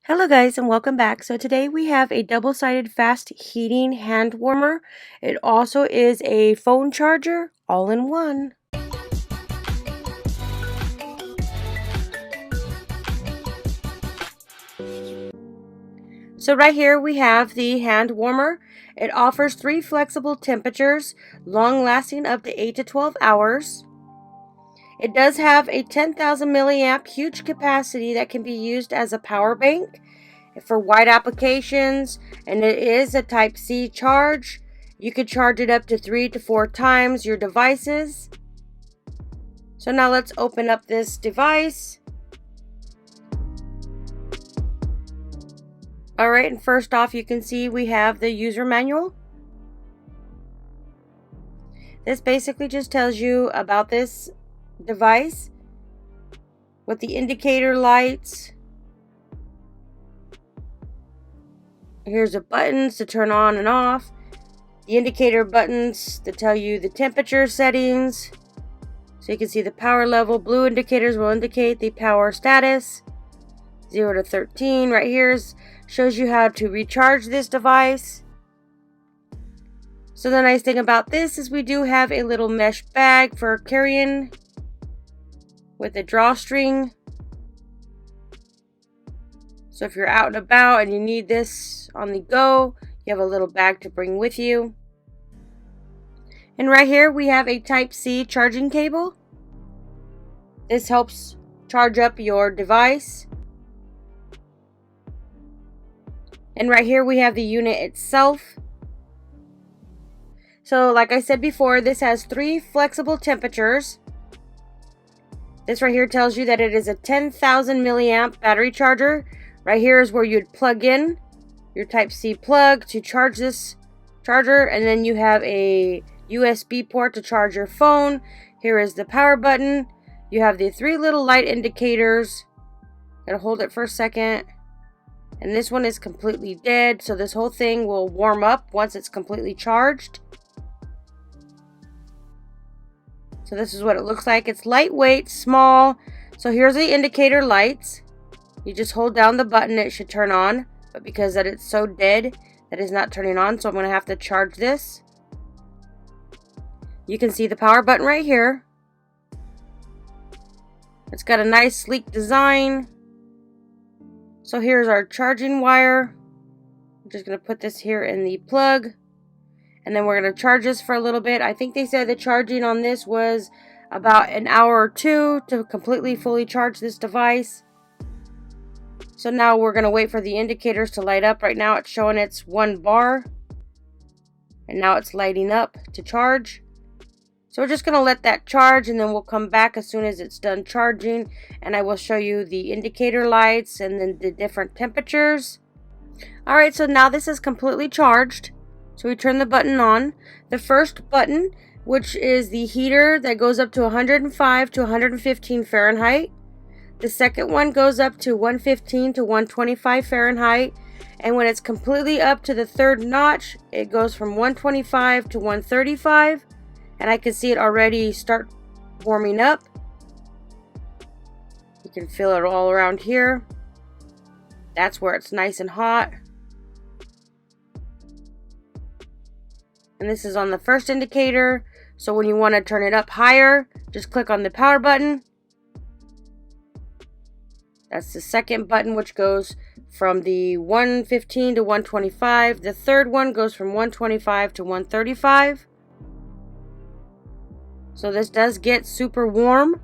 Hello guys and welcome back. So today we have a double-sided fast heating hand warmer. It also is a phone charger all in one. So right here we have the hand warmer. It offers 3 flexible temperatures, long lasting up to 8 to 12 hours. It does have a 10,000 milliamp huge capacity that can be used as a power bank for wide applications, and it is a type C charge. You could charge it up to 3 to 4 times your devices. So now let's open up this device. Alright, and first off you can see we have the user manual. This basically just tells you about this device with the indicator lights. Here's the buttons to turn on and off. The indicator buttons to tell you the temperature settings. So you can see the power level. Blue indicators will indicate the power status. 0 to 13 right here shows you how to recharge this device. So the nice thing about this is we do have a little mesh bag for carrying with a drawstring. So if you're out and about and you need this on the go, you have a little bag to bring with you. And right here we have a type C charging cable. This helps charge up your device. And right here we have the unit itself. So like I said before, this has 3 flexible temperatures. This right here tells you that it is a 10,000 milliamp battery charger. Right here is where you'd plug in your type C plug to charge this charger, and then you have a USB port to charge your phone. Here is the power button. You have the 3 little light indicators. Gotta hold it for a second. And this one is completely dead, so this whole thing will warm up once it's completely charged. So this is what it looks like. It's lightweight, small. So here's the indicator lights. You just hold down the button, it should turn on. But because that it's so dead, that is not turning on, so I'm going to have to charge this. You can see the power button right here. It's got a nice sleek design. So here's our charging wire. I'm just going to put this here in the plug. And then we're going to charge this for a little bit. I think they said the charging on this was about an hour or 2 to completely fully charge this device. So now we're going to wait for the indicators to light up. Right now it's showing it's 1 bar. And now it's lighting up to charge. So we're just going to let that charge, and then we'll come back as soon as it's done charging. And I will show you the indicator lights and then the different temperatures. Alright, so now this is completely charged. So we turn the button on. The first button, which is the heater that goes up to 105 to 115 Fahrenheit. The second one goes up to 115 to 125 Fahrenheit. And when it's completely up to the third notch, it goes from 125 to 135. And I can see it already start warming up. You can feel it all around here. That's where it's nice and hot. And this is on the first indicator. So when you want to turn it up higher, just click on the power button. That's the second button, which goes from the 115 to 125. The third one goes from 125 to 135. So this does get super warm.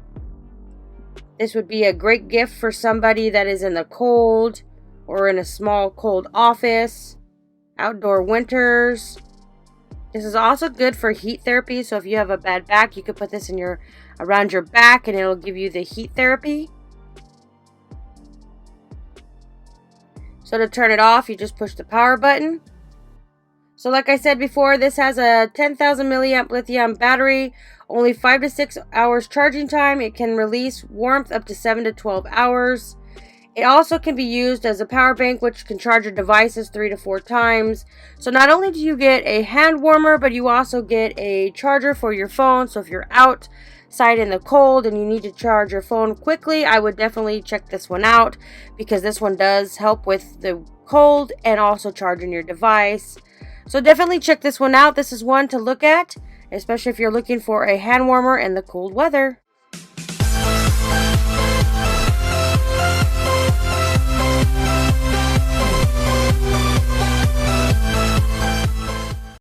This would be a great gift for somebody that is in the cold or in a small cold office, outdoor winters. This is also good for heat therapy. So if you have a bad back, you could put this in around your back and it'll give you the heat therapy. So to turn it off, you just push the power button. So like I said before, this has a 10,000 milliamp lithium battery, only 5 to 6 hours charging time. It can release warmth up to 7 to 12 hours. It also can be used as a power bank, which can charge your devices 3 to 4 times. So not only do you get a hand warmer, but you also get a charger for your phone. So if you're out outside in the cold and you need to charge your phone quickly, I would definitely check this one out, because this one does help with the cold and also charging your device. So definitely check this one out. This is one to look at, especially if you're looking for a hand warmer in the cold weather.